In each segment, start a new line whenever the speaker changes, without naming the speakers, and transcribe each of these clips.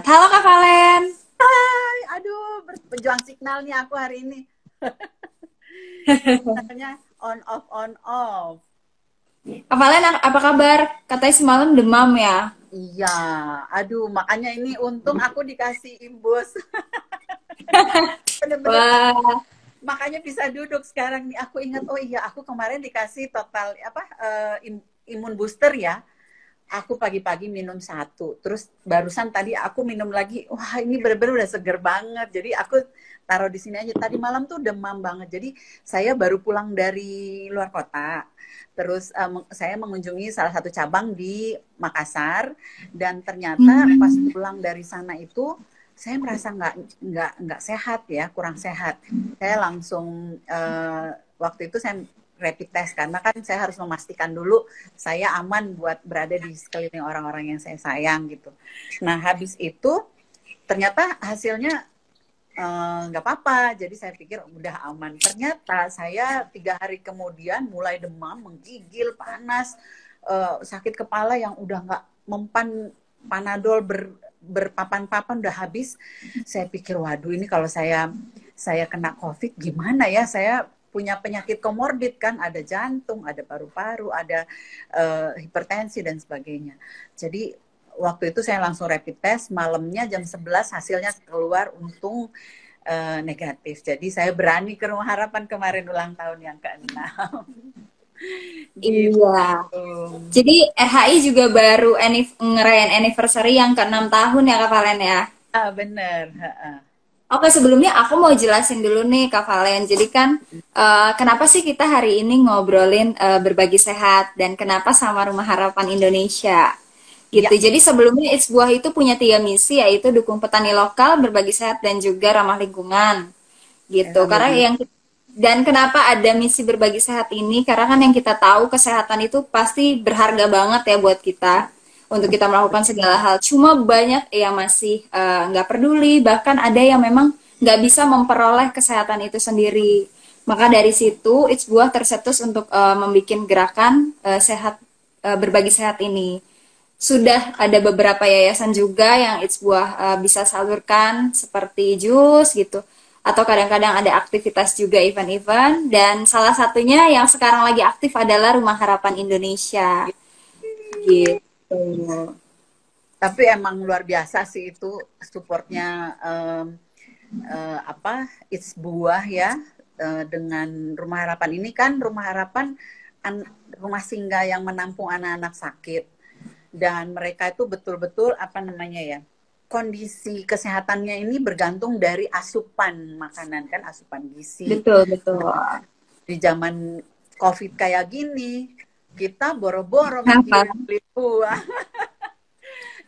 Halo Kak Valen.
Hai, aduh, berjuang signal nih aku hari ini. Signalnya on off on off.
Kak Valen apa kabar? Katanya semalam demam ya.
Iya, aduh, makanya ini untung aku dikasih imbus. Bener-bener,
Wah,
makanya bisa duduk sekarang nih. Aku ingat, oh iya, aku kemarin dikasih total apa imun booster ya. Aku pagi-pagi minum satu, terus barusan tadi aku minum lagi. Wah, ini bener-bener udah seger banget. Jadi aku taruh di sini aja. Tadi malam tuh demam banget. Jadi saya baru pulang dari luar kota. Terus saya mengunjungi salah satu cabang di Makassar dan ternyata pas
hmm,
pulang dari sana itu saya merasa nggak sehat ya, kurang sehat. Saya langsung waktu itu saya rapid test karena kan saya harus memastikan dulu saya aman buat berada di sekeliling orang-orang yang saya sayang gitu. Nah habis itu ternyata hasilnya nggak apa-apa, jadi saya pikir udah aman. Ternyata saya 3 hari kemudian mulai demam, menggigil, panas, sakit kepala yang udah nggak mempan, panadol berpapan-papan udah habis. Saya pikir waduh ini kalau saya kena COVID gimana ya, saya punya penyakit komorbid kan, ada jantung, ada paru-paru, ada hipertensi dan sebagainya. Jadi waktu itu saya langsung rapid test, malamnya jam 11 hasilnya keluar, untung negatif. Jadi saya berani ke Rumah Harapan kemarin ulang tahun yang ke-6. Gitu.
iya. Jadi RHI juga baru ngerayain anniversary yang ke-6 tahun ya Kak Valen ya.
Ah, bener. Ha-ha.
Oke, sebelumnya aku mau jelasin dulu nih Kak Valen. Jadi kan kenapa sih kita hari ini ngobrolin berbagi sehat dan kenapa sama Rumah Harapan Indonesia? Gitu.
Ya,
Jadi sebelumnya It's Buah itu punya 3 misi, yaitu dukung petani lokal, berbagi sehat, dan juga ramah lingkungan. Gitu. Karena
alhamdulillah.
dan kenapa ada misi berbagi sehat ini? Karena kan yang kita tahu kesehatan itu pasti berharga banget ya buat kita untuk kita melakukan segala hal. Cuma banyak yang masih nggak peduli, bahkan ada yang memang nggak bisa memperoleh kesehatan itu sendiri. Maka dari situ It's Buah tercetus untuk membuat gerakan sehat berbagi sehat ini. Sudah ada beberapa yayasan juga yang It's Buah bisa salurkan seperti jus gitu. Atau kadang-kadang ada aktivitas juga event-event. Dan salah satunya yang sekarang lagi aktif adalah Rumah Harapan Indonesia. Gitu.
Tapi emang luar biasa sih itu supportnya apa It's Buah ya, dengan Rumah Harapan ini kan Rumah Harapan rumah singgah yang menampung anak-anak sakit dan mereka itu betul-betul apa namanya ya, kondisi kesehatannya ini bergantung dari asupan makanan kan, asupan gizi.
Betul, betul.
Di zaman COVID kayak gini, kita boro-boro
Kenapa?
mikirin beli buah.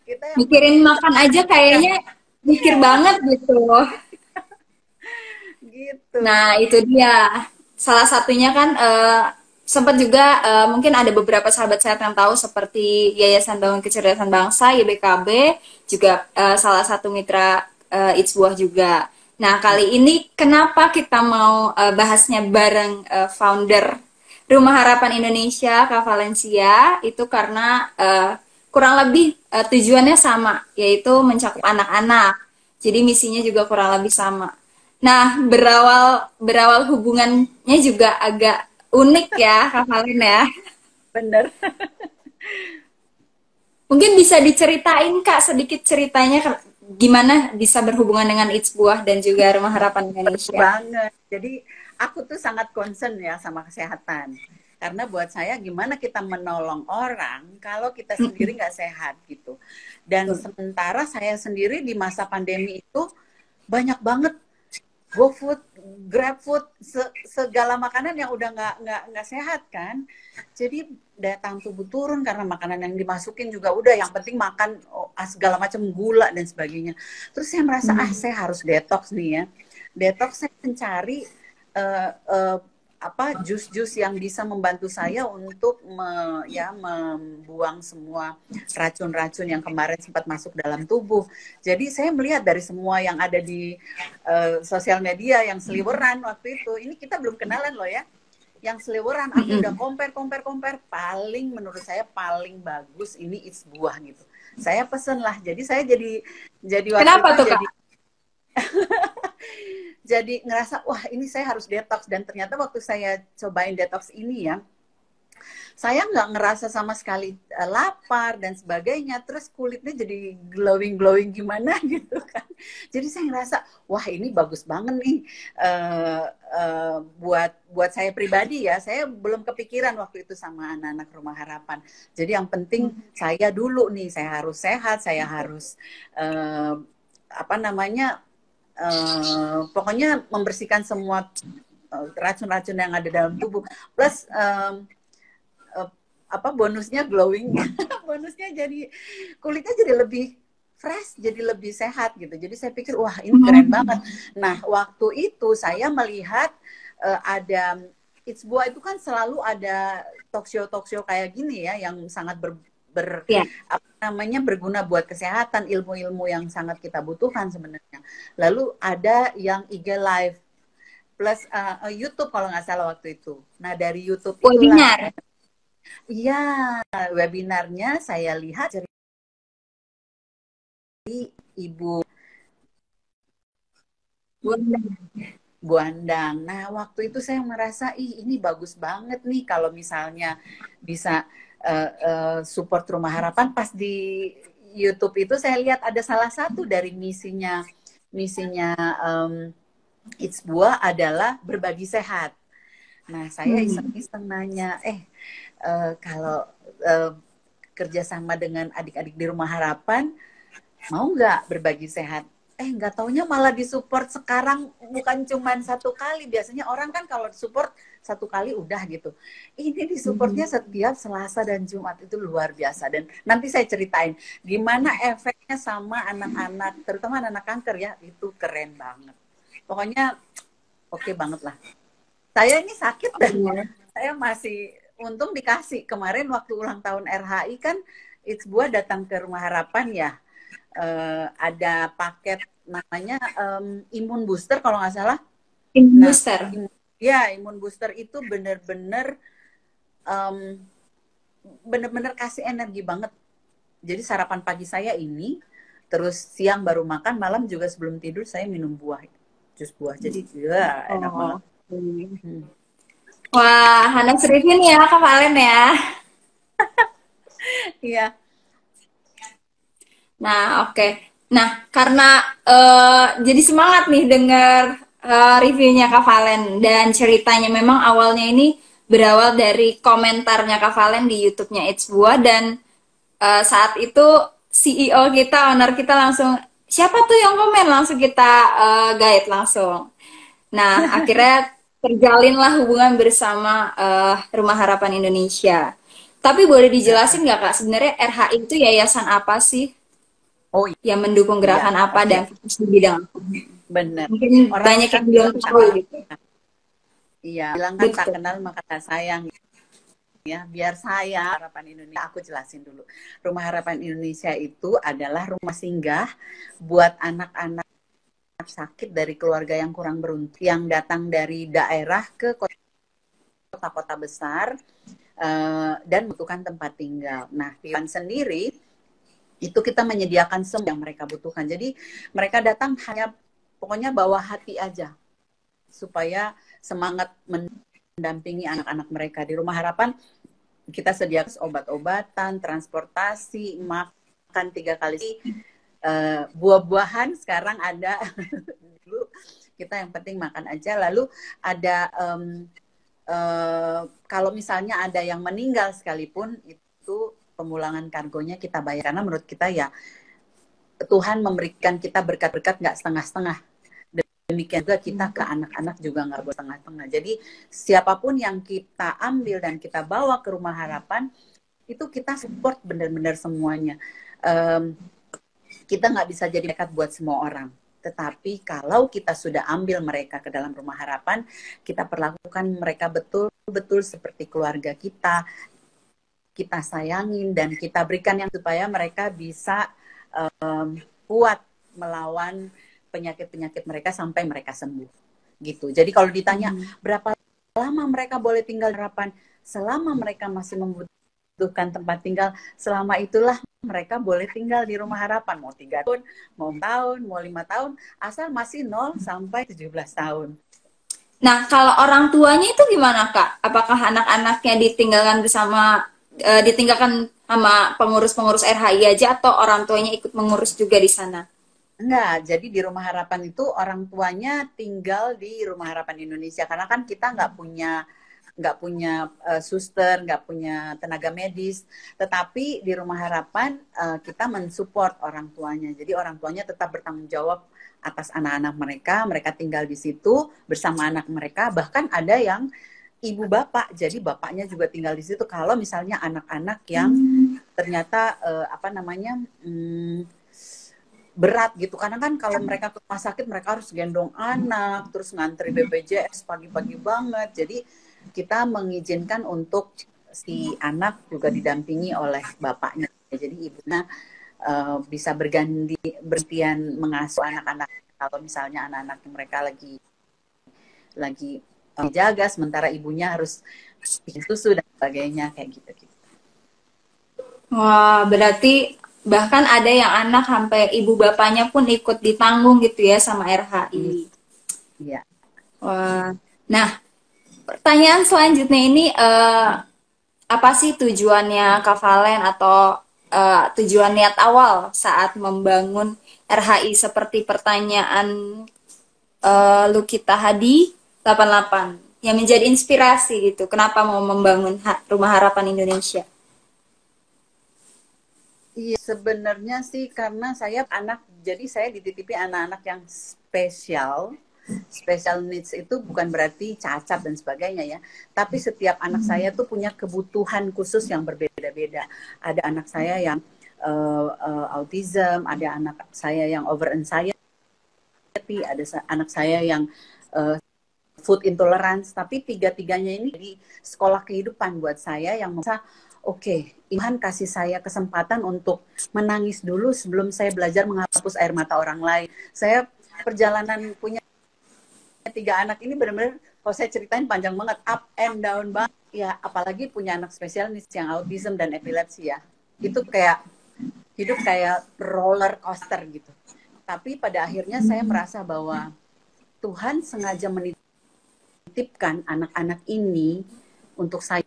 Kita yang
Mikirin
penting
makan aja
ya,
kayaknya mikir
iya
banget gitu.
gitu.
Nah, itu dia. Salah satunya kan sempat juga mungkin ada beberapa sahabat sehat yang tahu seperti Yayasan Bangun Kecerdasan Bangsa YBKB juga salah satu mitra It's Buah juga. Nah, kali ini kenapa kita mau bahasnya bareng founder Rumah Harapan Indonesia Kak Valencia itu karena kurang lebih tujuannya sama, yaitu mencakup anak-anak. Jadi misinya juga kurang lebih sama. Nah, berawal berawal hubungannya juga agak unik ya, Kak Valen ya.
Bener
Mungkin bisa diceritain Kak sedikit ceritanya gimana bisa berhubungan dengan It's Buah dan juga Rumah Harapan Indonesia.
banget. Jadi aku tuh sangat concern ya sama kesehatan. Karena buat saya gimana kita menolong orang kalau kita sendiri nggak sehat gitu. Dan sementara saya sendiri di masa pandemi itu banyak banget GoFood, GrabFood, segala makanan yang udah nggak sehat kan. Jadi daya tahan tubuh turun karena makanan yang dimasukin juga udah yang penting makan segala macam gula dan sebagainya. Terus saya merasa saya harus detox nih ya. Detox saya mencari uh, uh, apa jus-jus yang bisa membantu saya untuk membuang semua racun-racun yang kemarin sempat masuk dalam tubuh. Jadi saya melihat dari semua yang ada di sosial media yang seliweran waktu itu, ini kita belum kenalan loh ya. yang seliweran aku udah compare paling menurut saya paling bagus ini It's Buah gitu. Saya pesen lah, jadi saya jadi waktu
Kenapa
itu
tuh Kak?
jadi ngerasa wah ini saya harus detox, dan ternyata waktu saya cobain detox ini ya, saya nggak ngerasa sama sekali lapar dan sebagainya, terus kulitnya jadi glowing gimana gitu kan. Jadi saya ngerasa wah ini bagus banget nih, buat saya pribadi ya. Saya belum kepikiran waktu itu sama anak-anak Rumah Harapan. Jadi yang penting saya dulu nih, saya harus sehat, saya harus apa namanya, pokoknya membersihkan semua racun-racun yang ada dalam tubuh, plus apa bonusnya glowing. Bonusnya jadi kulitnya jadi lebih fresh, jadi lebih sehat gitu. Jadi saya pikir wah ini keren banget. Nah waktu itu saya melihat ada It's Buah itu kan selalu ada talk show kayak gini ya, yang sangat
Ya.
apa namanya, berguna buat kesehatan, ilmu-ilmu yang sangat kita butuhkan sebenarnya. Lalu ada yang IG Live plus YouTube kalau nggak salah waktu itu. Nah dari YouTube itulah
Webinar.
iya, webinarnya saya lihat dari Ibu Buandang. Nah, waktu itu saya merasa, ih ini bagus banget nih kalau misalnya bisa support Rumah Harapan. Pas di YouTube itu saya lihat ada salah satu dari misinya It's Buah adalah berbagi sehat. Nah, saya iseng-iseng nanya, kalau kerjasama dengan adik-adik di Rumah Harapan, mau nggak berbagi sehat? Nggak taunya malah disupport sekarang bukan cuma satu kali. Biasanya orang kan kalau disupport satu kali udah gitu. Ini disupportnya setiap Selasa dan Jumat, itu luar biasa. Dan nanti saya ceritain gimana efeknya sama anak-anak, terutama anak-anak kanker ya, itu keren banget. Pokoknya oke banget lah. Saya ini sakit dan saya masih untung dikasih. Kemarin waktu ulang tahun RHI kan It's Buah datang ke Rumah Harapan ya. Ada paket namanya imun booster kalau nggak salah.
Imun
Nah,
booster.
imun booster itu bener-bener kasih energi banget. Jadi sarapan pagi saya ini, terus siang baru makan, malam juga sebelum tidur saya minum buah, jus buah. Jadi ya enak banget.
Wah, Hana Srivin ya Kak Valen ya.
Iya.
Nah, oke. Nah, karena jadi semangat nih dengar reviewnya Kak Valen, dan ceritanya memang awalnya ini berawal dari komentarnya Kak Valen di YouTube-nya It's Buah, dan saat itu CEO kita, owner kita langsung, siapa tuh yang komen? Langsung kita guide langsung. Nah, akhirnya terjalinlah hubungan bersama Rumah Harapan Indonesia. Tapi boleh dijelasin nggak Kak, sebenarnya RHI itu yayasan apa sih?
Oh
Yang mendukung
iya,
gerakan apa
oke.
dan fokus di bidang apa?
Bener.
Mungkin
Orang
banyak
kan
yang belum
bilang
tahu gitu.
iya, bilang kan tak
Betul.
kenal maka tak sayang ya. Biar saya Harapan Indonesia, aku jelasin dulu. Rumah Harapan Indonesia itu adalah rumah singgah buat anak-anak sakit dari keluarga yang kurang beruntung, yang datang dari daerah ke kota-kota besar dan membutuhkan tempat tinggal. Nah, Piwan sendiri itu kita menyediakan semua yang mereka butuhkan. Jadi mereka datang hanya pokoknya bawa hati aja supaya semangat mendampingi anak-anak mereka. Di Rumah Harapan kita sediakan obat-obatan, transportasi, makan 3 kali, buah-buahan sekarang ada. Dulu kita yang penting makan aja. Lalu ada kalau misalnya ada yang meninggal sekalipun, itu pemulangan kargonya kita bayar, karena menurut kita ya Tuhan memberikan kita berkat-berkat nggak setengah-setengah. Demikian juga kita ke anak-anak juga nggak buat tengah-tengah. Jadi siapapun yang kita ambil dan kita bawa ke Rumah Harapan, itu kita support benar-benar semuanya. Kita nggak bisa jadi dekat buat semua orang. Tetapi kalau kita sudah ambil mereka ke dalam Rumah Harapan, kita perlakukan mereka betul-betul seperti keluarga kita. Kita sayangin dan kita berikan yang supaya mereka bisa kuat melawan penyakit-penyakit mereka sampai mereka sembuh gitu. Jadi kalau ditanya berapa selama mereka boleh tinggal di harapan, selama mereka masih membutuhkan tempat tinggal, selama itulah mereka boleh tinggal di rumah harapan. Mau 3 tahun, mau tahun, mau 5 tahun, asal masih 0 sampai 17 tahun.
Nah, kalau orang tuanya itu gimana, Kak? Apakah anak-anaknya ditinggalkan sama pengurus-pengurus RHI aja atau orang tuanya ikut mengurus juga di sana?
Enggak, jadi di rumah harapan itu orang tuanya tinggal di rumah harapan Indonesia karena kan kita nggak punya suster, nggak punya tenaga medis, tetapi di rumah harapan kita mensupport orang tuanya. Jadi orang tuanya tetap bertanggung jawab atas anak-anak mereka, mereka tinggal di situ bersama anak mereka, bahkan ada yang ibu bapak, jadi bapaknya juga tinggal di situ. Kalau misalnya anak-anak yang ternyata apa namanya berat gitu, karena kan kalau mereka ke rumah sakit mereka harus gendong anak, terus ngantri BPJS pagi-pagi banget. Jadi kita mengizinkan untuk si anak juga didampingi oleh bapaknya. Jadi ibunya bisa bergantian mengasuh anak-anak kalau misalnya anak-anak mereka lagi dijaga, sementara ibunya harus bikin susu dan sebagainya kayak gitu.
Wah, berarti bahkan ada yang anak sampai ibu bapaknya pun ikut ditanggung gitu ya sama RHI.
Iya.
Wah. Nah, pertanyaan selanjutnya ini apa sih tujuannya Kak Valen atau tujuan niat awal saat membangun RHI seperti pertanyaan Lukita Hadi 88 yang menjadi inspirasi gitu. Kenapa mau membangun Rumah Harapan Indonesia?
Iya, sebenarnya sih karena saya anak, jadi saya dititipi anak-anak yang spesial. Special needs itu bukan berarti cacat dan sebagainya ya, tapi setiap anak saya tuh punya kebutuhan khusus yang berbeda-beda. Ada anak saya yang autism, ada anak saya yang over anxiety, ada anak saya yang food intolerance, tapi tiga-tiganya ini di sekolah kehidupan buat saya yang merasa oke, Tuhan kasih saya kesempatan untuk menangis dulu sebelum saya belajar menghapus air mata orang lain. Saya perjalanan punya 3 anak ini benar-benar kalau saya ceritain panjang banget, up and down banget ya, apalagi punya anak spesial nih yang autism dan epilepsi ya. Itu kayak hidup kayak roller coaster gitu. Tapi pada akhirnya saya merasa bahwa Tuhan sengaja menitipkan anak-anak ini untuk saya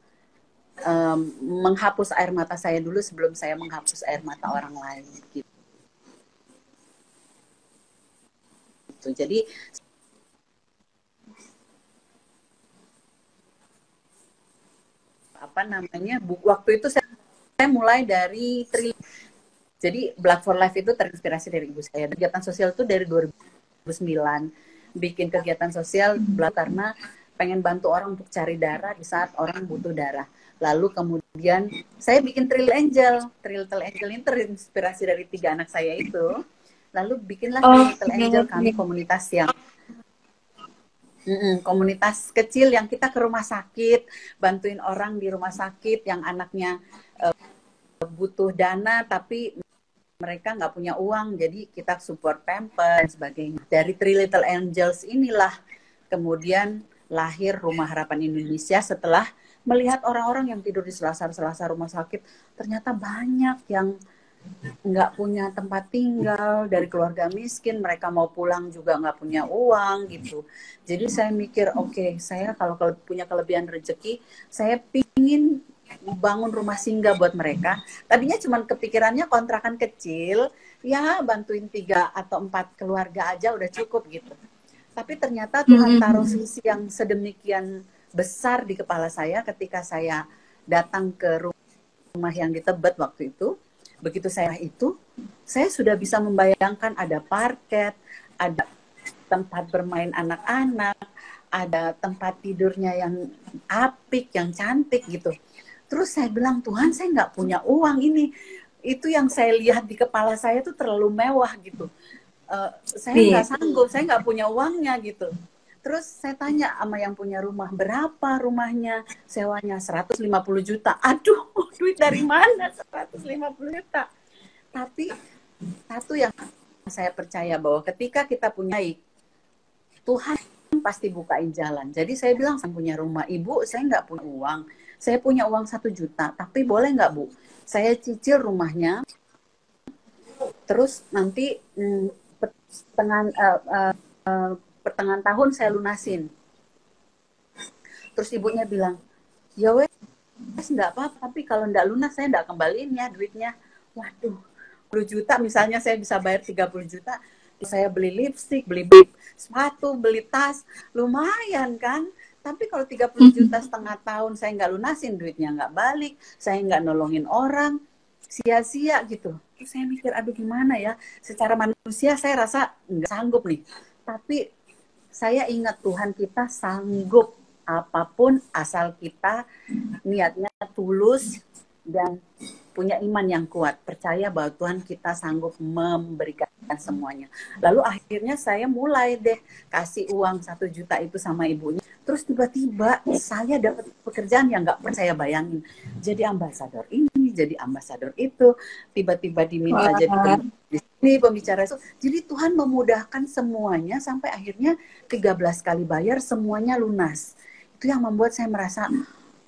menghapus air mata saya dulu sebelum saya menghapus air mata orang lain gitu. Jadi apa namanya, waktu itu saya mulai dari jadi Black for Life itu terinspirasi dari ibu saya. Kegiatan sosial itu dari 2009 bikin kegiatan sosial karena pengen bantu orang untuk cari darah di saat orang butuh darah. Lalu kemudian saya bikin Trail Angel. Trail Angel ini terinspirasi dari 3 anak saya itu. Lalu bikinlah Trail Angel, kami komunitas yang komunitas kecil yang kita ke rumah sakit, bantuin orang di rumah sakit yang anaknya butuh dana tapi mereka nggak punya uang, jadi kita support pamper dan sebagainya. Dari Three Little Angels inilah kemudian lahir Rumah Harapan Indonesia setelah melihat orang-orang yang tidur di selasar-selasar rumah sakit, ternyata banyak yang nggak punya tempat tinggal, dari keluarga miskin, mereka mau pulang juga nggak punya uang gitu. Jadi saya mikir, oke, saya kalau punya kelebihan rezeki, saya pingin bangun rumah singgah buat mereka. Tadinya cuma kepikirannya kontrakan kecil, ya bantuin 3 atau 4 keluarga aja udah cukup gitu. Tapi ternyata Tuhan taruh visi yang sedemikian besar di kepala saya ketika saya datang ke rumah yang di Tebet waktu itu. Begitu saya sudah bisa membayangkan ada parket, ada tempat bermain anak-anak, ada tempat tidurnya yang apik, yang cantik gitu. Terus saya bilang, Tuhan, saya nggak punya uang ini. Itu yang saya lihat di kepala saya tuh terlalu mewah gitu. Saya nggak sanggup, saya nggak punya uangnya gitu. Terus saya tanya sama yang punya rumah, berapa rumahnya? Sewanya 150 juta. Aduh, duit dari mana 150 juta? Tapi satu yang saya percaya bahwa ketika kita punya Tuhan pasti bukain jalan. Jadi saya bilang, saya punya rumah, Ibu, saya nggak punya uang. Saya punya uang 1 juta, tapi boleh nggak, Bu? Saya cicil rumahnya, terus nanti pertengahan, pertengahan tahun saya lunasin. Terus ibunya bilang, ya wes, nggak apa-apa, tapi kalau nggak lunas saya nggak kembaliin ya duitnya. Waduh, 10 juta misalnya saya bisa bayar 30 juta. Saya beli lipstick, beli sepatu, beli tas, lumayan kan. Tapi kalau 30 juta setengah tahun saya nggak lunasin, duitnya nggak balik, saya nggak nolongin orang, sia-sia gitu. Terus saya mikir, aduh gimana ya, secara manusia saya rasa nggak sanggup nih. Tapi saya ingat Tuhan kita sanggup apapun asal kita niatnya tulus dan punya iman yang kuat, percaya bahwa Tuhan kita sanggup memberikan semuanya. Lalu akhirnya saya mulai deh kasih uang 1 juta itu sama ibunya. Terus tiba-tiba saya dapat pekerjaan yang nggak percaya bayangin. Jadi ambasador ini, jadi ambasador itu, tiba-tiba diminta jadi di sini pembicara itu. Jadi Tuhan memudahkan semuanya sampai akhirnya 13 kali bayar semuanya lunas. Itu yang membuat saya merasa,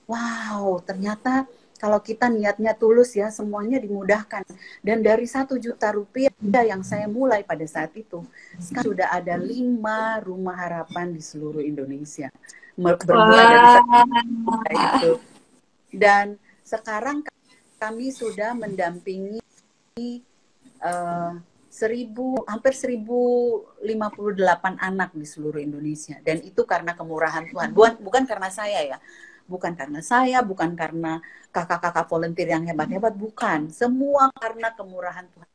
wow, ternyata kalau kita niatnya tulus ya, semuanya dimudahkan. Dan dari 1 juta rupiah yang saya mulai pada saat itu, sekarang sudah ada 5 rumah harapan di seluruh Indonesia. Bermula dari itu. Dan sekarang kami sudah mendampingi hampir 1058 anak di seluruh Indonesia. Dan itu karena kemurahan Tuhan. Bukan karena saya ya. Bukan karena saya, bukan karena kakak-kakak volunteer yang hebat-hebat, bukan. Semua karena kemurahan Tuhan.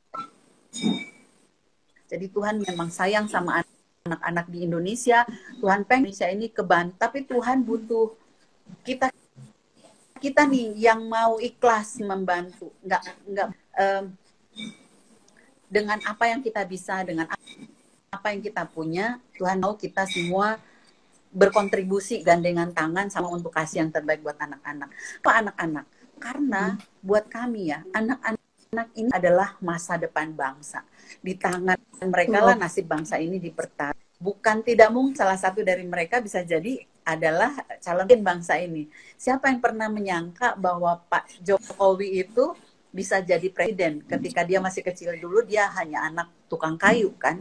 Jadi Tuhan memang sayang sama anak-anak di Indonesia. Tuhan pengen Indonesia ini tapi Tuhan butuh kita nih yang mau ikhlas membantu. Enggak dengan apa yang kita bisa, dengan apa yang kita punya, Tuhan mau kita semua berkontribusi gandengan tangan sama untuk kasih yang terbaik buat anak-anak. Apa anak-anak? Karena buat kami ya, anak-anak ini adalah masa depan bangsa. Di tangan mereka lah nasib bangsa ini dipertaruhkan. Bukan tidak mungkin salah satu dari mereka bisa jadi adalah calon bangsa ini. Siapa yang pernah menyangka bahwa Pak Jokowi itu bisa jadi presiden? Ketika dia masih kecil dulu, dia hanya anak tukang kayu kan?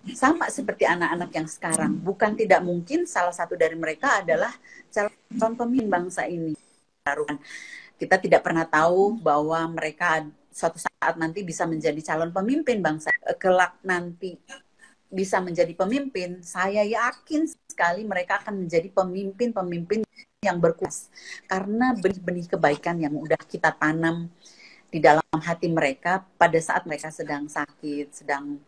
Sama seperti anak-anak yang sekarang. Bukan tidak mungkin salah satu dari mereka adalah calon pemimpin bangsa ini. Kita tidak pernah tahu bahwa mereka suatu saat nanti bisa menjadi calon pemimpin bangsa. Kelak nanti bisa menjadi pemimpin, saya yakin sekali mereka akan menjadi pemimpin-pemimpin yang berkuasa. Karena benih-benih kebaikan yang udah kita tanam di dalam hati mereka pada saat mereka sedang sakit, sedang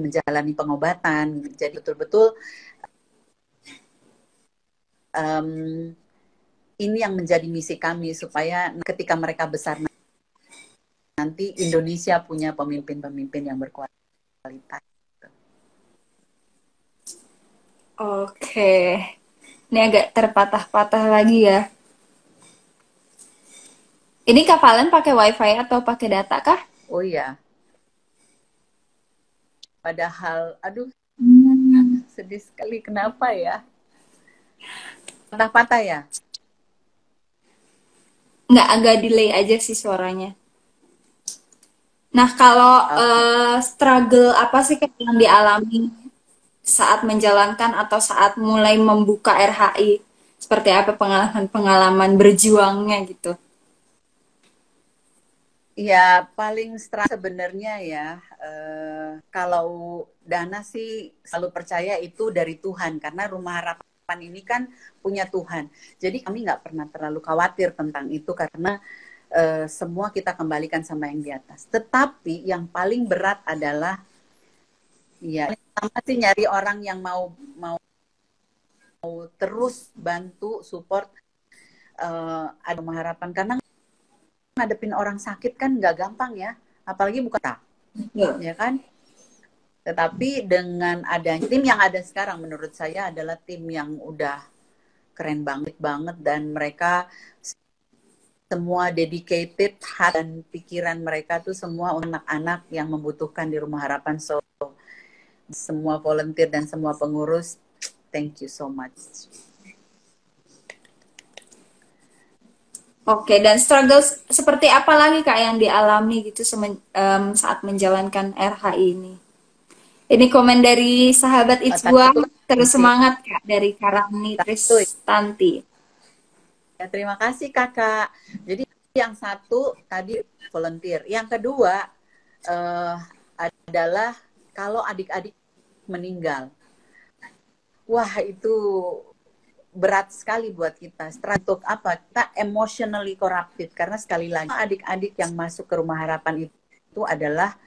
menjalani pengobatan. Jadi betul-betul ini yang menjadi misi kami supaya ketika mereka besar nanti Indonesia punya pemimpin-pemimpin yang berkualitas.
Oke, ini agak terpatah-patah lagi ya. Ini Kak Valen pakai WiFi atau pakai data kah?
Oh iya. Padahal, aduh, sedih sekali. Kenapa ya? Patah-patah ya?
Nggak, agak delay aja sih suaranya. Nah, kalau struggle apa sih yang dialami saat menjalankan atau saat mulai membuka RHI? Seperti apa pengalaman-pengalaman berjuangnya gitu?
Ya, paling sebenarnya ya, kalau dana sih selalu percaya itu dari Tuhan, karena Rumah Harapan ini kan punya Tuhan. Jadi kami nggak pernah terlalu khawatir tentang itu, karena semua kita kembalikan sama yang di atas. Tetapi yang paling berat adalah, ya, pertama sih nyari orang yang mau terus bantu, support ada Rumah Harapan, karena ngadepin orang sakit kan nggak gampang ya, apalagi bukan ya kan. Tetapi dengan adanya tim yang ada sekarang, menurut saya adalah tim yang udah keren banget dan mereka semua dedicated, dan pikiran mereka tuh semua anak-anak yang membutuhkan di Rumah Harapan. So semua volunteer dan semua pengurus, thank you so much.
Oke, dan struggle seperti apa lagi Kak yang dialami gitu saat menjalankan RHI ini? Ini komen dari sahabat
Tadi
Itsbuah,
itu kan
terus
penting.
semangat Kak dari Karani
Satu,
Tristanti.
ya, terima kasih kakak. Jadi yang satu tadi volunteer. Yang kedua adalah kalau adik-adik meninggal. Wah itu berat sekali buat kita. Untuk apa? Kita emotionally corrupted. Karena sekali lagi adik-adik yang masuk ke Rumah Harapan itu adalah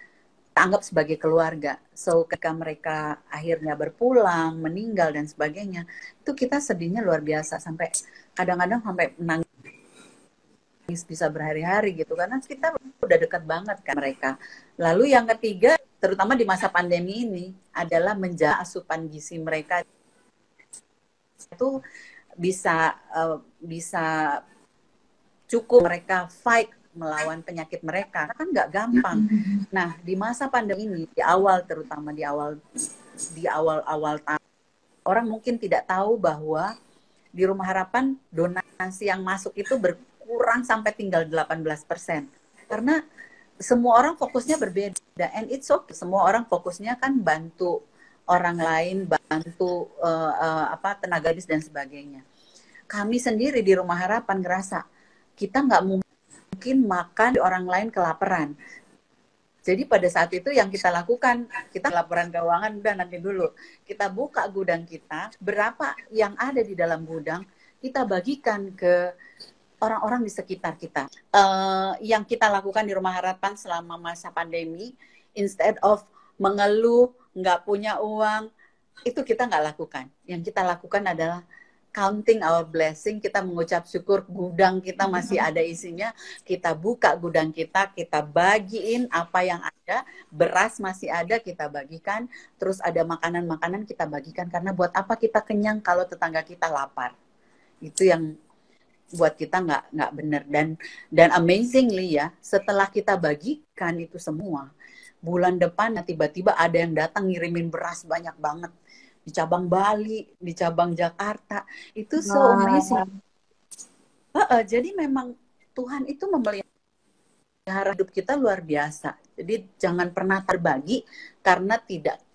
anggap sebagai keluarga. So ketika mereka akhirnya berpulang, meninggal dan sebagainya, itu kita sedihnya luar biasa sampai kadang-kadang sampai menangis bisa berhari-hari gitu karena kita udah dekat banget kan mereka. Lalu yang ketiga, terutama di masa pandemi ini adalah menjaga asupan gizi mereka itu bisa cukup mereka fight melawan penyakit mereka kan nggak gampang. Nah di masa pandemi ini di awal terutama di awal tahun orang mungkin tidak tahu bahwa di Rumah Harapan donasi yang masuk itu berkurang sampai tinggal 18% karena semua orang fokusnya berbeda and it's okay. Semua orang fokusnya kan bantu orang lain, bantu tenaga medis dan sebagainya. Kami sendiri di Rumah Harapan ngerasa kita nggak mungkin makan di orang lain kelaparan. Jadi pada saat itu yang kita lakukan, kita laporan keuangan udah nanti dulu. Kita buka gudang kita, berapa yang ada di dalam gudang, kita bagikan ke orang-orang di sekitar kita. Yang kita lakukan di Rumah Harapan selama masa pandemi, instead of mengeluh, nggak punya uang, itu kita nggak lakukan. Yang kita lakukan adalah counting our blessing, kita mengucap syukur gudang kita masih ada isinya, kita buka gudang kita bagiin apa yang ada, beras masih ada kita bagikan, terus ada makanan-makanan kita bagikan, karena buat apa kita kenyang kalau tetangga kita lapar. Itu yang buat kita nggak benar. Dan amazingly ya, setelah kita bagikan itu semua, bulan depan tiba-tiba ada yang datang ngirimin beras banyak banget di cabang Bali, di cabang Jakarta. Itu so amazing. Jadi memang Tuhan itu memelihara hidup kita luar biasa. Jadi jangan pernah terbagi karena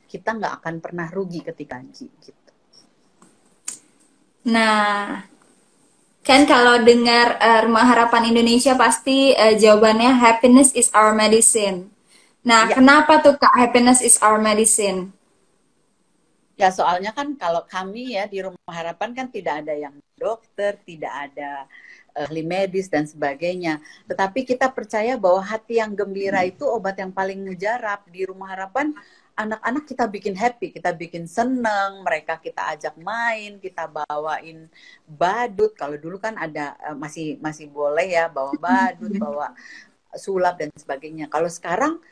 kita nggak akan pernah rugi ketika gitu.
Nah, kan kalau dengar Rumah Harapan Indonesia pasti jawabannya happiness is our medicine. Nah,
Ya.
kenapa tuh Kak happiness is our medicine?
Ya soalnya kan kalau kami ya di Rumah Harapan kan tidak ada yang dokter, tidak ada ahli medis dan sebagainya. Tetapi kita percaya bahwa hati yang gembira itu obat yang paling mujarab. Di Rumah Harapan anak-anak kita bikin happy, kita bikin seneng, mereka kita ajak main, kita bawain badut. Kalau dulu kan ada masih boleh ya bawa badut, bawa sulap dan sebagainya. Kalau sekarang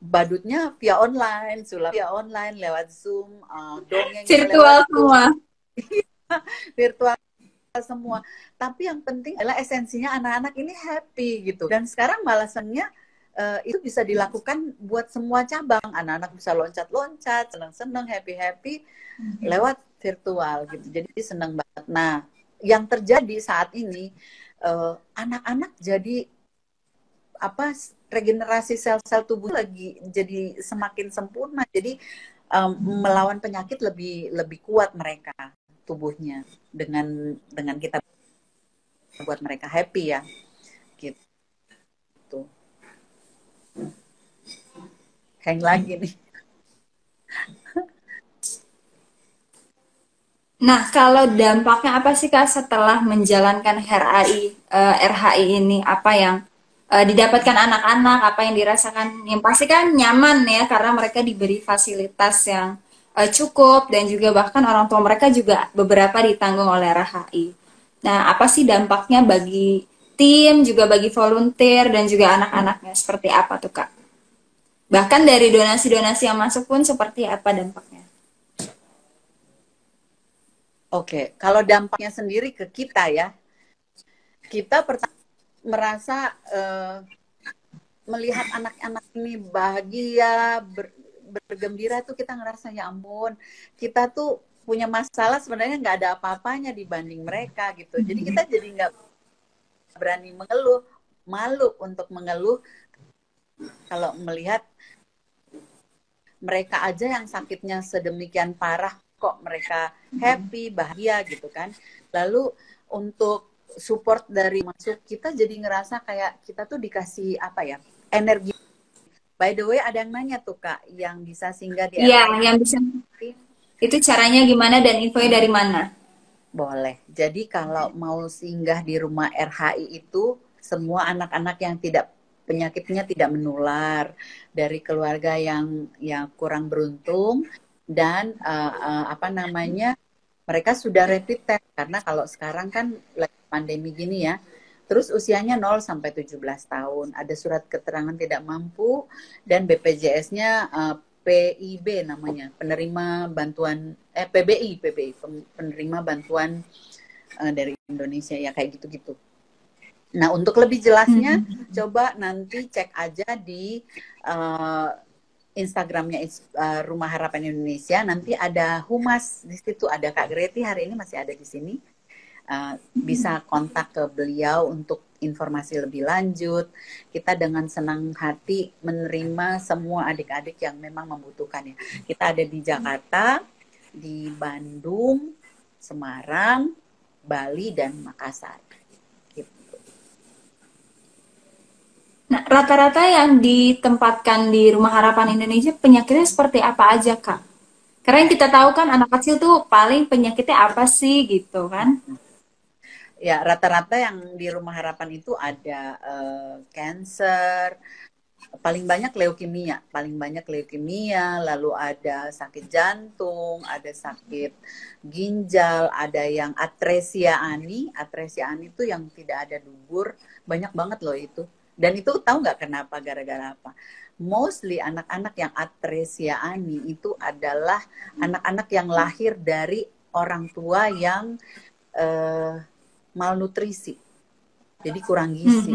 badutnya via online, sulap via online, lewat Zoom, dongengnya lewat
Virtual
Zoom,
semua.
virtual semua. Tapi yang penting adalah esensinya anak-anak ini happy gitu. Dan sekarang malasannya itu bisa dilakukan buat semua cabang. Anak-anak bisa loncat-loncat, seneng-seneng, happy-happy lewat virtual gitu. Jadi seneng banget. Nah, yang terjadi saat ini anak-anak jadi regenerasi sel-sel tubuh lagi jadi semakin sempurna. Jadi melawan penyakit lebih kuat mereka tubuhnya dengan kita buat mereka happy ya. Gitu. Hang lagi nih.
Nah, kalau dampaknya apa sih Kak setelah menjalankan RHI ini? Apa yang didapatkan anak-anak, apa yang dirasakan? Yang pasti kan nyaman ya, karena mereka diberi fasilitas yang cukup dan juga bahkan orang tua mereka juga beberapa ditanggung oleh RHI. Nah, apa sih dampaknya bagi tim, juga bagi volunteer dan juga anak-anaknya? Seperti apa tuh Kak? Bahkan dari donasi-donasi yang masuk pun seperti apa dampaknya?
Oke, kalau dampaknya sendiri ke kita ya, kita pertama merasa melihat anak-anak ini bahagia, bergembira tuh kita ngerasa ya ampun, kita tuh punya masalah sebenarnya nggak ada apa-apanya dibanding mereka gitu. Jadi kita jadi nggak berani mengeluh, malu untuk mengeluh kalau melihat mereka aja yang sakitnya sedemikian parah kok mereka happy, bahagia gitu kan. Lalu untuk support dari masuk kita jadi ngerasa kayak kita tuh dikasih apa ya, energi. By the way, ada yang nanya tuh Kak, yang bisa singgah di
Iya,
RHI.
yang bisa itu caranya gimana dan infonya dari mana?
Boleh. Jadi kalau mau singgah di rumah RHI itu semua anak-anak yang tidak penyakitnya tidak menular dari keluarga yang kurang beruntung dan apa namanya mereka sudah rapid test karena kalau sekarang kan lagi pandemi gini ya. Terus usianya 0 sampai 17 tahun, ada surat keterangan tidak mampu dan BPJS-nya PIB namanya, penerima bantuan PBI, penerima bantuan dari Indonesia ya kayak gitu-gitu. Nah, untuk lebih jelasnya coba nanti cek aja di Instagramnya Rumah Harapan Indonesia. Nanti ada humas di situ, ada Kak Greti hari ini masih ada di sini. Bisa kontak ke beliau untuk informasi lebih lanjut. Kita dengan senang hati menerima semua adik-adik yang memang membutuhkan ya. Kita ada di Jakarta, di Bandung, Semarang, Bali, dan Makassar.
Nah, rata-rata yang ditempatkan di Rumah Harapan Indonesia penyakitnya seperti apa aja, Kak? Karena yang kita tahu kan anak kecil tuh paling penyakitnya apa sih gitu kan?
Ya, rata-rata yang di Rumah Harapan itu ada cancer, paling banyak leukemia, lalu ada sakit jantung, ada sakit ginjal, ada yang atresia ani itu yang tidak ada dubur, banyak banget loh itu. Dan itu tahu nggak kenapa, gara-gara apa? Mostly anak-anak yang atresia ani itu adalah anak-anak yang lahir dari orang tua yang malnutrisi, jadi kurang gizi.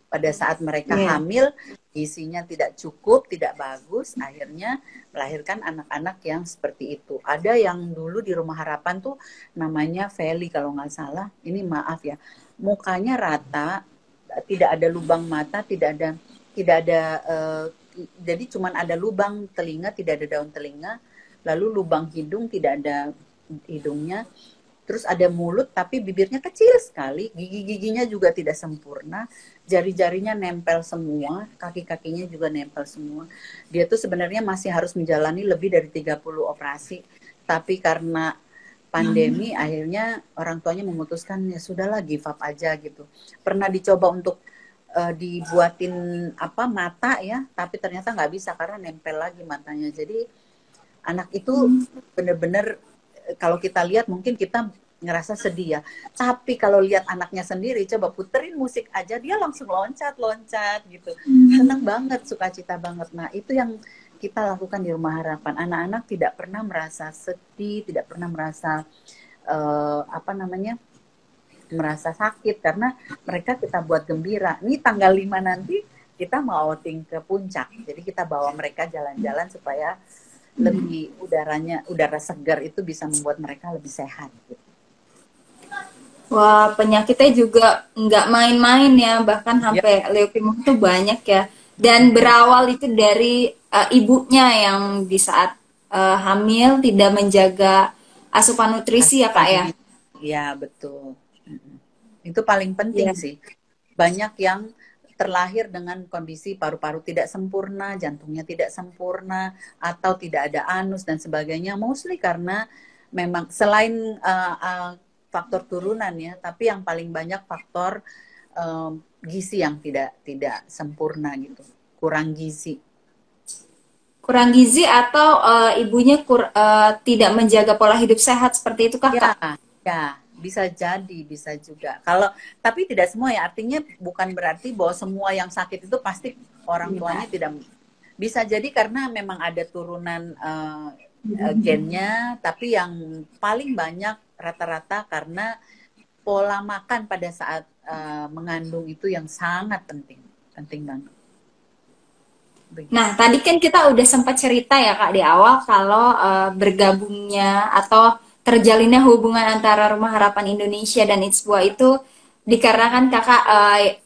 Pada saat mereka hamil, gizinya tidak cukup, tidak bagus, akhirnya melahirkan anak-anak yang seperti itu. Ada yang dulu di Rumah Harapan tuh namanya Feli kalau nggak salah, ini maaf ya, mukanya rata, tidak ada lubang mata, tidak ada jadi cuman ada lubang telinga, tidak ada daun telinga, lalu lubang hidung, tidak ada hidungnya. Terus ada mulut tapi bibirnya kecil sekali, gigi-giginya juga tidak sempurna, jari-jarinya nempel semua, kaki-kakinya juga nempel semua. Dia tuh sebenarnya masih harus menjalani lebih dari 30 operasi, tapi karena pandemi akhirnya orang tuanya memutuskan ya sudahlah give up aja gitu. Pernah dicoba untuk dibuatin apa mata ya, tapi ternyata nggak bisa karena nempel lagi matanya. Jadi anak itu benar-benar kalau kita lihat mungkin kita ngerasa sedih ya. Tapi kalau lihat anaknya sendiri, coba puterin musik aja, dia langsung loncat-loncat gitu. Senang banget, sukacita banget. Nah, itu yang kita lakukan di Rumah Harapan. Anak-anak tidak pernah merasa sedih, tidak pernah merasa merasa sakit karena mereka kita buat gembira. Ini tanggal 5 nanti kita mau outing ke puncak. Jadi kita bawa mereka jalan-jalan supaya lebih udara segar itu bisa membuat mereka lebih sehat gitu.
Wah, penyakitnya juga nggak main-main ya, bahkan sampai leukemia itu banyak ya. Dan berawal itu dari ibunya yang di saat hamil tidak menjaga asupan nutrisi ya Kak ya.
Iya, betul. Itu paling penting sih. Banyak yang terlahir dengan kondisi paru-paru tidak sempurna, jantungnya tidak sempurna, atau tidak ada anus dan sebagainya. Mostly karena memang selain faktor turunan ya, tapi yang paling banyak faktor gizi yang tidak sempurna gitu, kurang gizi.
Kurang gizi atau ibunya tidak menjaga pola hidup sehat seperti itu Kak?
Ya, bisa jadi, bisa juga. Tapi tidak semua ya, artinya bukan berarti bahwa semua yang sakit itu pasti orang tuanya tidak. Bisa jadi karena memang ada turunan gennya, tapi yang paling banyak rata-rata karena pola makan pada saat mengandung itu yang sangat penting banget.
Nah,
begitu.
tadi kan kita udah sempat cerita ya Kak di awal kalau bergabungnya atau terjalinnya hubungan antara Rumah Harapan Indonesia dan Itsbua itu dikarenakan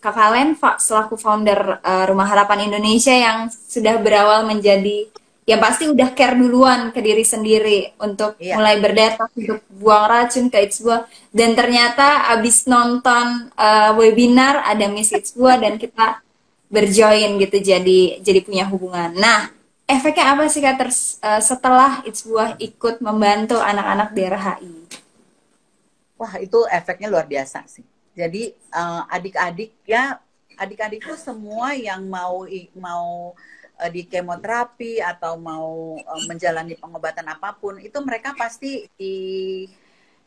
Kak Valen selaku founder Rumah Harapan Indonesia yang sudah berawal menjadi yang pasti udah care duluan ke diri sendiri untuk
Iya,
mulai berdetox untuk buang racun ke Itsbua dan ternyata abis nonton webinar ada Miss Itsbua dan kita berjoin gitu jadi punya hubungan. Nah, efeknya apa sih Kak setelah It's Buah ikut membantu anak-anak di RHI?
wah itu efeknya luar biasa sih. Jadi adik-adik ya, adik-adik tuh semua yang mau di kemoterapi atau mau menjalani pengobatan apapun itu mereka pasti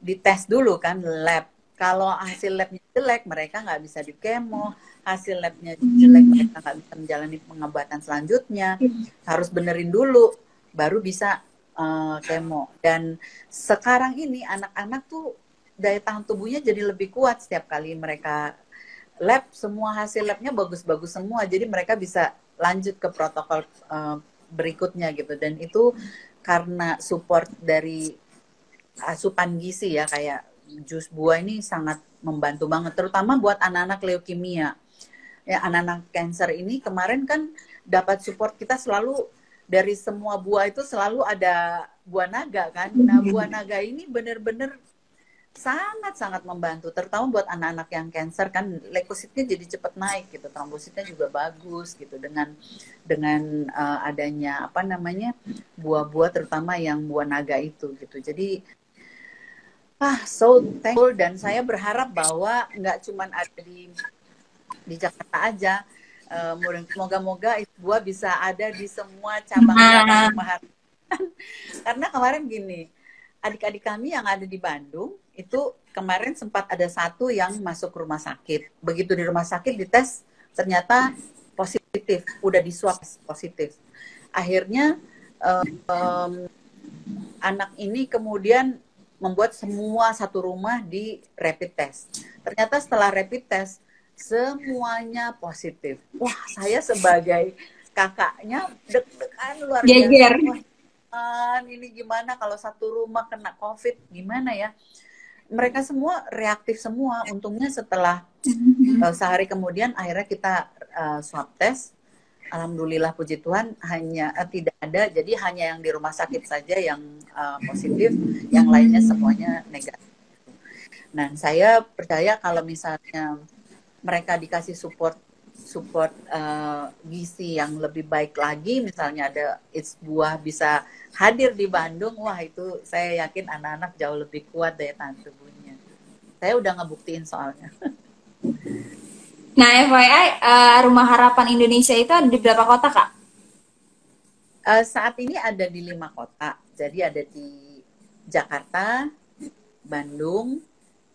dites dulu kan lab. Kalau hasil labnya jelek, mereka nggak bisa di kemo. Hasil labnya jelek, mereka nggak bisa menjalani pengobatan selanjutnya. Harus benerin dulu, baru bisa kemo. Dan sekarang ini anak-anak tuh daya tahan tubuhnya jadi lebih kuat setiap kali mereka lab. Semua hasil labnya bagus-bagus semua. Jadi mereka bisa lanjut ke protokol berikutnya gitu. Dan itu karena support dari asupan gizi ya, kayak jus buah ini sangat membantu banget, terutama buat anak-anak leukemia. Ya, anak-anak cancer ini kemarin kan dapat support kita selalu dari semua buah itu selalu ada buah naga kan. Nah, buah naga ini benar-benar sangat-sangat membantu, terutama buat anak-anak yang cancer kan leukositnya jadi cepat naik gitu, trombositnya juga bagus gitu dengan adanya apa namanya buah-buah terutama yang buah naga itu gitu. Jadi so thankful, dan saya berharap bahwa nggak cuma ada di Jakarta aja. Moga-moga Isbua bisa ada di semua cabang-cabang
Nah,
rumah harapan. Karena kemarin gini, adik-adik kami yang ada di Bandung itu kemarin sempat ada satu yang masuk rumah sakit. Begitu di rumah sakit dites ternyata positif, udah di swab positif. Akhirnya anak ini kemudian membuat semua satu rumah di rapid test. Ternyata setelah rapid test semuanya positif. Wah, saya sebagai kakaknya deg-degan luar biasa.
geger.
Wah, ini gimana kalau satu rumah kena COVID, gimana ya? Mereka semua reaktif semua. Untungnya setelah sehari kemudian akhirnya kita swab test. Alhamdulillah puji Tuhan hanya tidak ada, jadi hanya yang di rumah sakit saja yang positif, yang lainnya semuanya negatif. Nah, saya percaya kalau misalnya mereka dikasih support gizi yang lebih baik lagi, misalnya ada It's Buah bisa hadir di Bandung, wah itu saya yakin anak-anak jauh lebih kuat daya tahan tubuhnya. Saya udah ngebuktiin soalnya.
Nah, FYI, Rumah Harapan Indonesia itu ada di berapa kota, Kak?
Saat ini ada di 5 kota. Jadi ada di Jakarta, Bandung,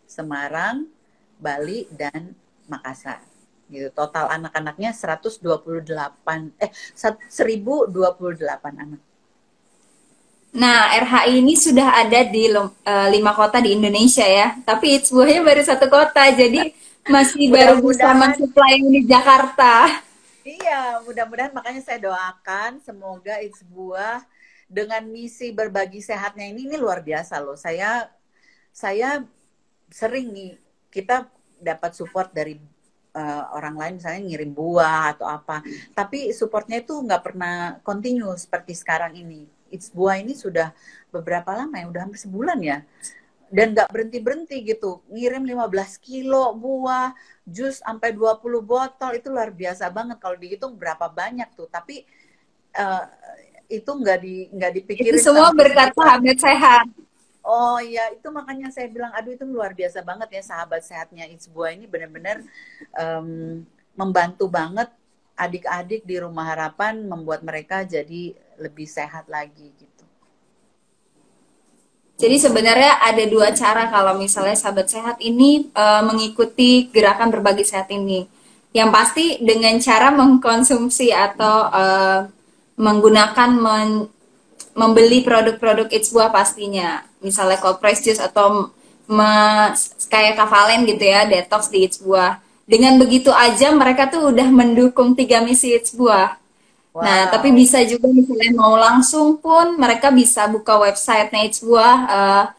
Semarang, Bali, dan Makassar. Gitu. Total anak-anaknya 1028 anak.
Nah, RHI ini sudah ada di 5 kota di Indonesia ya. Tapi It's Buahnya baru 1 kota, jadi masih baru bisa
Mudah-mudahan,
mensuplai di Jakarta.
iya, mudah-mudahan makanya saya doakan semoga It's Buah dengan misi berbagi sehatnya ini luar biasa loh. Saya sering nih kita dapat support dari orang lain, misalnya ngirim buah atau apa, tapi supportnya itu nggak pernah continue seperti sekarang ini. It's Buah ini sudah beberapa lama ya, udah hampir sebulan ya, dan nggak berhenti-berhenti gitu, ngirim 15 kilo buah, jus sampai 20 botol, itu luar biasa banget kalau dihitung berapa banyak tuh, tapi itu nggak
Itu
dipikirin
semua
sama
berkat
istri.
sahabat sehat.
Oh iya, itu makanya saya bilang, aduh itu luar biasa banget ya sahabat sehatnya It's Buah ini, benar-benar membantu banget adik-adik di Rumah Harapan, membuat mereka jadi lebih sehat lagi gitu.
Jadi sebenarnya ada 2 cara kalau misalnya sahabat sehat ini mengikuti gerakan berbagi sehat ini. Yang pasti dengan cara mengkonsumsi atau menggunakan membeli produk-produk It's Buah pastinya. Misalnya cold press juice atau kayak Kavalen gitu ya, detox di It's Buah. Dengan begitu aja mereka tuh udah mendukung 3 misi It's Buah. Nah, tapi
Wow.
bisa juga misalnya mau langsung pun mereka bisa buka website-nya It's Buah,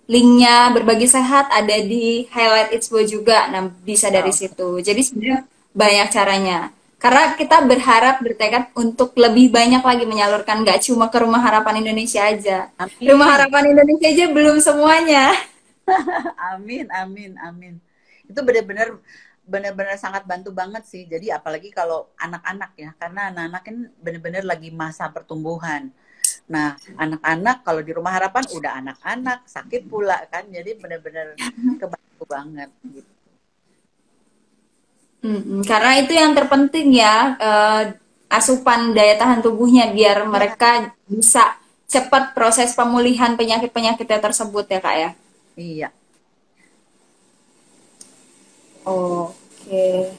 linknya berbagi sehat ada di highlight It's Buah juga. Nah, bisa dari
Wow.
situ. Jadi sebenarnya banyak caranya. Karena kita berharap bertekad untuk lebih banyak lagi menyalurkan, nggak cuma ke Rumah Harapan Indonesia aja. Rumah
Amin.
Harapan Indonesia aja belum semuanya.
Amin, amin, amin. Itu benar-benar sangat bantu banget sih. Jadi apalagi kalau anak-anak ya, karena anak-anak kan benar-benar lagi masa pertumbuhan. Nah, anak-anak kalau di Rumah Harapan udah anak-anak sakit pula kan, jadi benar-benar kebantu banget gitu.
Karena itu yang terpenting ya, asupan daya tahan tubuhnya biar
Iya,
mereka bisa cepat proses pemulihan penyakit-penyakitnya tersebut ya Kak ya.
iya,
Oke.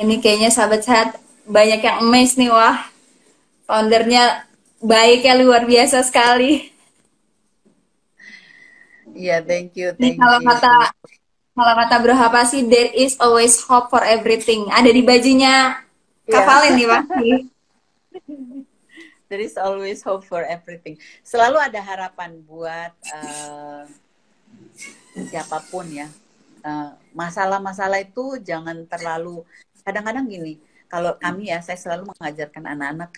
Ini kayaknya sahabat sehat banyak yang amazed nih, wah. Foundernya baiknya luar biasa sekali.
iya. Thank you,
Ini
thank you.
kalau kata Bro apa sih, there is always hope for everything. Ada di bajunya Kak
Iya,
Valen nih pasti.
there is always hope for everything. Selalu ada harapan buat siapapun ya. Masalah-masalah itu jangan terlalu, kadang-kadang gini, kalau kami ya, saya selalu mengajarkan anak-anak,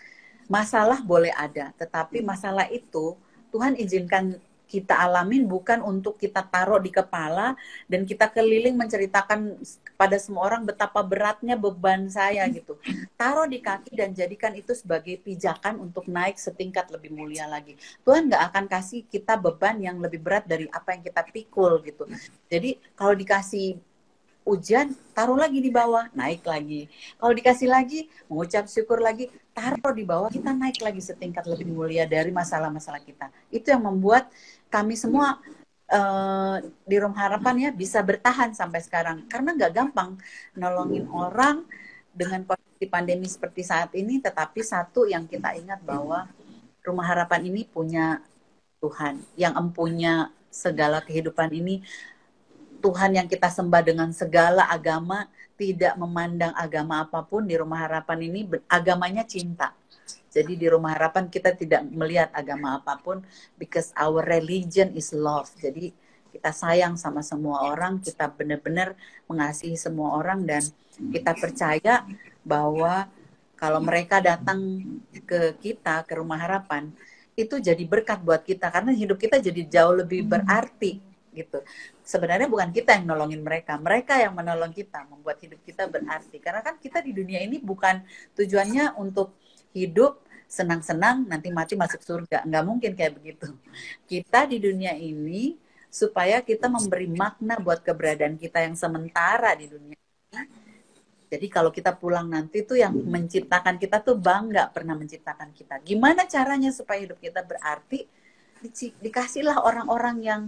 masalah boleh ada, tetapi masalah itu Tuhan izinkan kita alamin bukan untuk kita taruh di kepala dan kita keliling menceritakan kepada semua orang betapa beratnya beban saya gitu. Taruh di kaki dan jadikan itu sebagai pijakan untuk naik setingkat lebih mulia lagi. Tuhan nggak akan kasih kita beban yang lebih berat dari apa yang kita pikul gitu. Jadi kalau dikasih ujian, taruh lagi di bawah, naik lagi. Kalau dikasih lagi, mengucap syukur lagi, taruh di bawah, kita naik lagi setingkat lebih mulia dari masalah-masalah kita. Itu yang membuat kami semua di Rumah Harapan ya bisa bertahan sampai sekarang. Karena nggak gampang nolongin orang dengan kondisi pandemi seperti saat ini, tetapi satu yang kita ingat bahwa Rumah Harapan ini punya Tuhan yang empunya segala kehidupan ini. Tuhan yang kita sembah dengan segala agama, tidak memandang agama apapun. Di Rumah Harapan ini agamanya cinta. Jadi di Rumah Harapan kita tidak melihat agama apapun, because our religion is love. Jadi kita sayang sama semua orang, kita benar-benar mengasihi semua orang, dan kita percaya bahwa kalau mereka datang ke kita, ke Rumah Harapan, itu jadi berkat buat kita, karena hidup kita jadi jauh lebih berarti gitu. Sebenarnya bukan kita yang nolongin mereka, mereka yang menolong kita, membuat hidup kita berarti. Karena kan kita di dunia ini bukan tujuannya untuk hidup senang-senang nanti mati masuk surga, nggak mungkin kayak begitu. Kita di dunia ini supaya kita memberi makna buat keberadaan kita yang sementara di dunia ini. Jadi kalau kita pulang nanti tuh yang menciptakan kita tuh bangga pernah menciptakan kita. Gimana caranya supaya hidup kita berarti? Dikasihlah orang-orang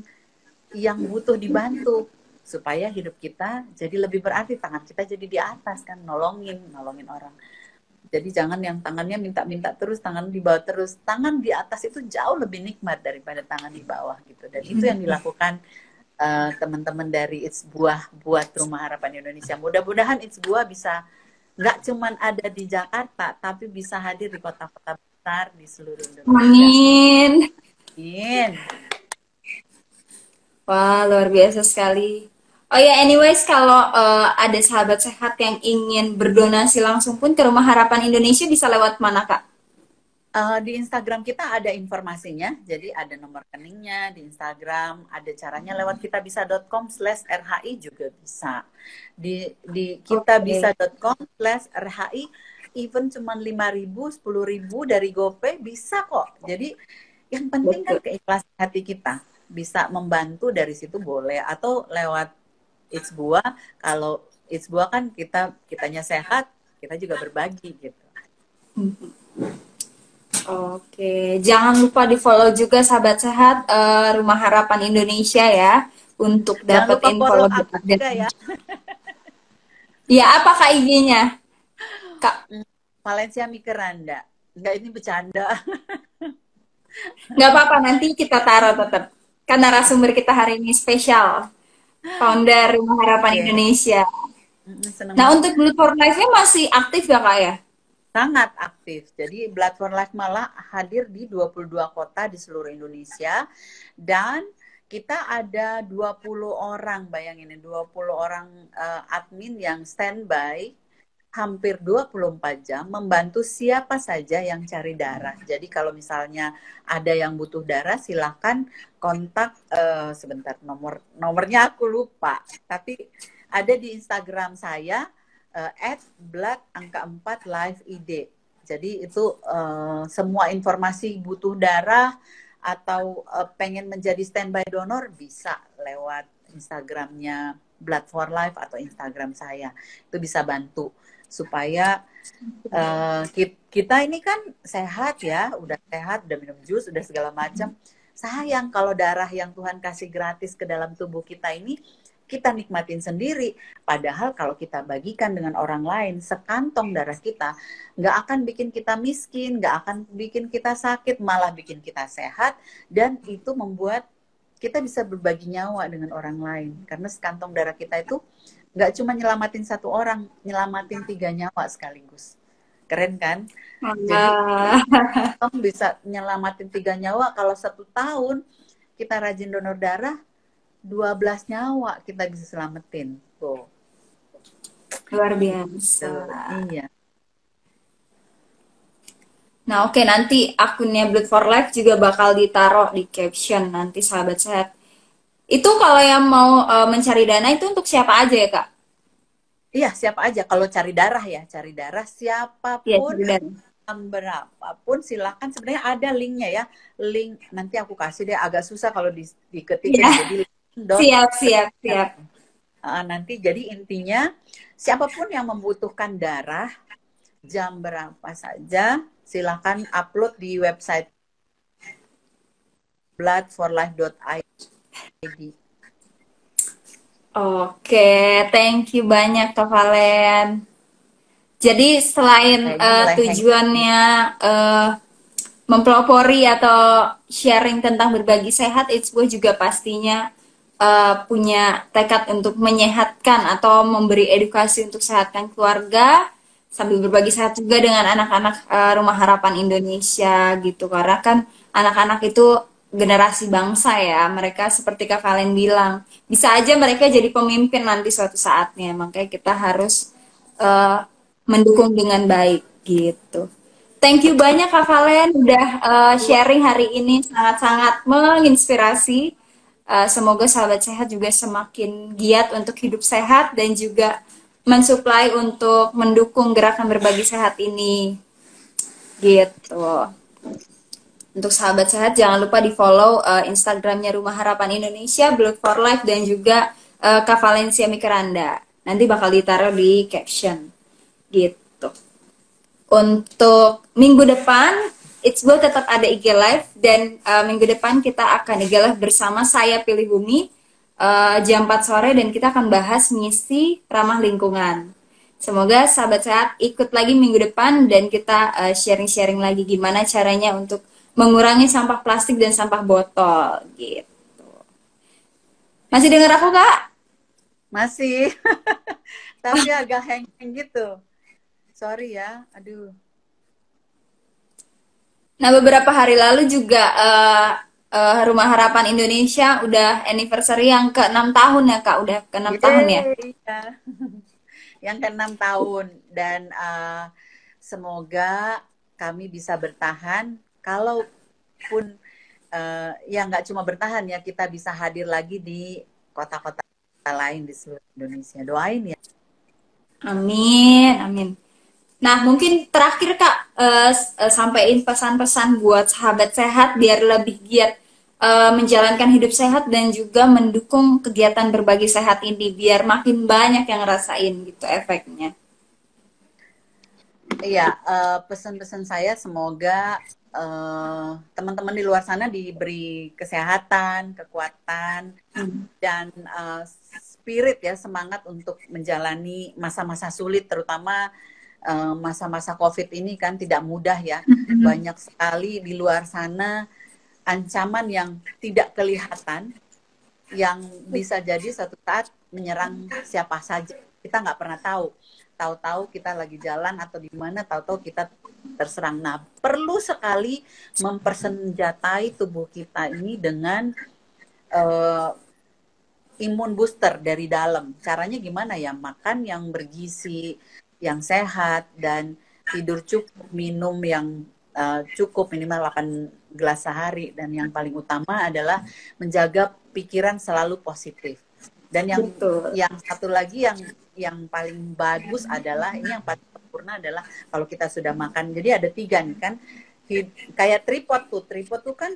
yang butuh dibantu supaya hidup kita jadi lebih berarti, tangan kita jadi di atas kan, nolongin orang. Jadi jangan yang tangannya minta-minta terus, tangan di bawah terus. Tangan di atas itu jauh lebih nikmat daripada tangan di bawah gitu. Dan itu yang dilakukan teman-teman dari It's Buah buat Rumah Harapan Indonesia. Mudah-mudahan It's Buah bisa nggak cuman ada di Jakarta, tapi bisa hadir di kota-kota besar di seluruh Indonesia.
Amin.
Amin.
Wah, luar biasa sekali. Oh ya, anyways, kalau ada sahabat sehat yang ingin berdonasi langsung pun ke Rumah Harapan Indonesia bisa lewat mana, Kak?
Di Instagram kita ada informasinya, jadi ada nomor rekeningnya di Instagram, ada caranya lewat kitabisa.com/rhi juga bisa. Di
Oke.
kitabisa.com/rhi, even cuma 5.000, 10.000 dari GoPay bisa kok. Jadi yang penting kan
Betul.
keikhlasan hati kita. Bisa membantu dari situ boleh, atau lewat It's Buah. Kalau It's Buah kan kitanya sehat, kita juga berbagi gitu.
Oke, jangan lupa di-follow juga sahabat sehat Rumah Harapan Indonesia ya untuk
Jangan
dapat
lupa
info
follow
lebih
aku juga
update.
ya.
Ya, apa Kak IG-nya? Kak,
Valencia Mikeranda. Enggak, ini bercanda.
nggak apa-apa nanti kita taruh tetap. Karena narasumber kita hari ini spesial, founder Rumah Harapan
Oke.
Indonesia.
Seneng
Nah,
banget.
untuk Blood for Life-nya masih aktif ya Kak ya?
sangat aktif. Jadi Blood for Life malah hadir di 22 kota di seluruh Indonesia, dan kita ada 20 orang, bayangin 20 orang admin yang standby hampir 24 jam membantu siapa saja yang cari darah. Jadi kalau misalnya ada yang butuh darah, silakan kontak, sebentar, nomornya aku lupa, tapi ada di Instagram saya @blood angka 4 live ID. Jadi itu semua informasi butuh darah atau pengen menjadi standby donor bisa lewat Instagramnya Blood for Life atau Instagram saya. Itu bisa bantu supaya kita ini kan sehat ya, udah sehat, udah minum jus, udah segala macam. Sayang kalau darah yang Tuhan kasih gratis ke dalam tubuh kita ini kita nikmatin sendiri. Padahal kalau kita bagikan dengan orang lain, sekantong darah kita nggak akan bikin kita miskin, nggak akan bikin kita sakit, malah bikin kita sehat, dan itu membuat kita bisa berbagi nyawa dengan orang lain. Karena sekantong darah kita itu nggak cuma nyelamatin satu orang, nyelamatin 3 nyawa sekaligus. Keren kan? Jadi kita bisa nyelamatin 3 nyawa. Kalau 1 tahun kita rajin donor darah, 12 nyawa kita bisa selamatin. Tuh.
Luar biasa.
Iya.
Nah, oke, nanti akunnya Blood for Life juga bakal ditaruh di caption nanti, sahabat sehat. Itu kalau yang mau mencari dana itu untuk siapa aja ya, Kak?
Iya, siapa aja. Kalau cari darah ya, cari darah siapapun,
Iya,
berapapun silakan. Sebenarnya ada linknya ya. Link nanti aku kasih deh, agak susah kalau diketik.
ya.
Jadi
Siap.
Nanti jadi intinya siapapun yang membutuhkan darah, jam berapa saja, silakan upload di website bloodforlife.id.
Oke, thank you banyak Kak Valen. Jadi selain tujuannya mempelopori atau sharing tentang berbagi sehat, Itzbo juga pastinya punya tekad untuk menyehatkan atau memberi edukasi untuk sehatkan keluarga, sambil berbagi sehat juga dengan anak-anak Rumah Harapan Indonesia gitu. Karena kan anak-anak itu generasi bangsa ya, mereka seperti Kak Valen bilang, bisa aja mereka jadi pemimpin nanti suatu saatnya, makanya kita harus mendukung dengan baik gitu. Thank you banyak Kak Valen udah sharing hari ini, sangat-sangat menginspirasi. Semoga sahabat sehat juga semakin giat untuk hidup sehat dan juga mensuplai untuk mendukung gerakan berbagi sehat ini gitu. Untuk sahabat sehat jangan lupa di follow Instagramnya Rumah Harapan Indonesia, Blood for Life, dan juga Kak Valencia Mikeranda. Nanti bakal ditaruh di caption gitu. Untuk minggu depan Itzbo tetap ada IG Live, dan minggu depan kita akan IG Live bersama saya Pilih Bumi jam 4 sore, dan kita akan bahas misi ramah lingkungan. Semoga sahabat sehat ikut lagi minggu depan, dan kita sharing-sharing lagi gimana caranya untuk mengurangi sampah plastik dan sampah botol gitu. Masih dengar aku, Kak?
Masih. Tapi agak hang-hang gitu. Sorry ya, aduh.
Nah, beberapa hari lalu juga Rumah Harapan Indonesia udah anniversary yang ke-6 tahun ya, Kak. Udah ke-6 tahun ya?
Iya. Yang ke-6 tahun. Dan semoga kami bisa bertahan. Kalaupun ya nggak cuma bertahan ya, kita bisa hadir lagi di kota-kota lain di seluruh Indonesia. Doain ya.
Amin. Nah, mungkin terakhir Kak, sampaikan pesan-pesan buat sahabat sehat biar lebih giat menjalankan hidup sehat dan juga mendukung kegiatan berbagi sehat ini biar makin banyak yang ngerasain gitu efeknya.
Iya, pesan-pesan saya semoga teman-teman di luar sana diberi kesehatan, kekuatan, dan spirit ya, semangat untuk menjalani masa-masa sulit, terutama masa-masa COVID ini kan tidak mudah ya. Banyak sekali di luar sana ancaman yang tidak kelihatan, yang bisa jadi suatu saat menyerang siapa saja. Kita nggak pernah tahu. tahu-tahu kita lagi jalan atau di mana, tahu-tahu kita terserang. Nah, perlu sekali mempersenjatai tubuh kita ini dengan uh, imun booster dari dalam. Caranya gimana ya? Makan yang bergizi, yang sehat, dan tidur cukup, minum yang cukup minimal 8 gelas sehari, dan yang paling utama adalah menjaga pikiran selalu positif. Dan
Betul.
yang satu lagi yang paling bagus adalah, ini yang paling sempurna adalah kalau kita sudah makan. Jadi ada 3 nih kan, kayak tripod tuh kan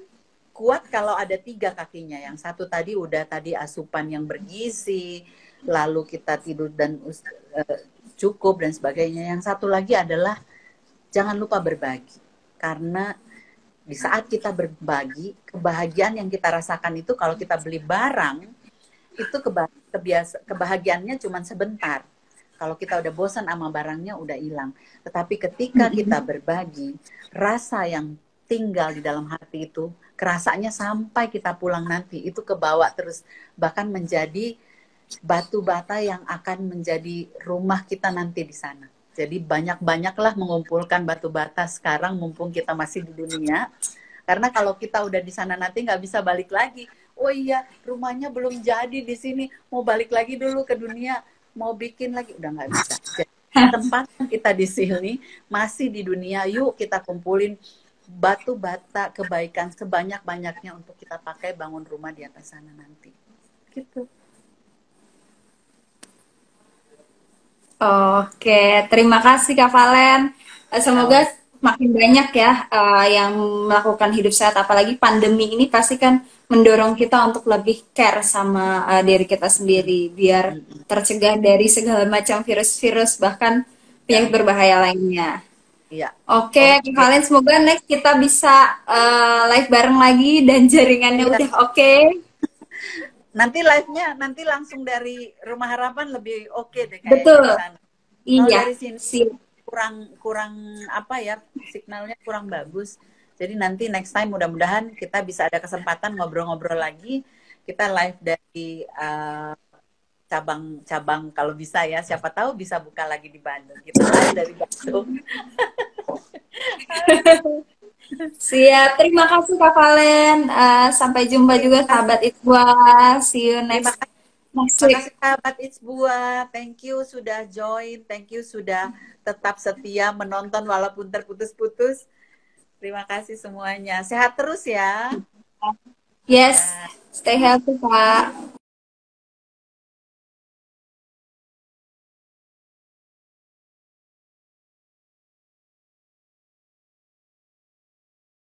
kuat kalau ada 3 kakinya. Yang satu tadi udah tadi asupan yang bergizi, lalu kita tidur dan cukup dan sebagainya. Yang satu lagi adalah jangan lupa berbagi. Karena di saat kita berbagi, kebahagiaan yang kita rasakan itu kalau kita beli barang, itu kebahagiaannya cuma sebentar. Kalau kita udah bosan sama barangnya udah hilang. Tetapi ketika kita berbagi, rasa yang tinggal di dalam hati itu, kerasanya sampai kita pulang nanti, itu kebawa terus. Bahkan menjadi batu bata yang akan menjadi rumah kita nanti di sana. Jadi banyak-banyaklah mengumpulkan batu bata sekarang mumpung kita masih di dunia. Karena kalau kita udah di sana nanti nggak bisa balik lagi. Oh iya, rumahnya belum jadi di sini, mau balik lagi dulu ke dunia, mau bikin lagi, udah nggak bisa. Jadi, tempat kita di sini masih di dunia, yuk kita kumpulin batu bata kebaikan sebanyak-banyaknya untuk kita pakai bangun rumah di atas sana nanti. Gitu.
Oke, terima kasih Kak Valen. Semoga makin banyak ya yang melakukan hidup sehat, apalagi pandemi ini pasti kan mendorong kita untuk lebih care sama diri kita sendiri biar tercegah dari segala macam virus-virus bahkan penyakit berbahaya lainnya.
Iya.
Oke, Kak
Oke.
Valen, semoga next kita bisa live bareng lagi dan jaringannya
Iya.
udah oke.
Nanti live-nya nanti langsung dari Rumah Harapan lebih oke deh kayaknya
Betul,
di sana. Kalau
iya,
dari sini
sip.
kurang apa ya, signalnya kurang bagus. Jadi nanti next time mudah-mudahan kita bisa ada kesempatan ngobrol-ngobrol lagi. Kita live dari cabang-cabang kalau bisa ya. Siapa tahu bisa buka lagi di Bandung. Kita live dari Bandung.
Siap, terima kasih Kak Valen. Sampai jumpa juga
Terima kasih.
sahabat Iqbal. See you
Terima
next
kasih.
next
Terima
week.
kasih sahabat It's Buah. Thank you sudah join. Thank you sudah tetap setia menonton walaupun terputus-putus. Terima kasih semuanya. Sehat terus ya.
Yes,
Dah.
stay healthy Kak.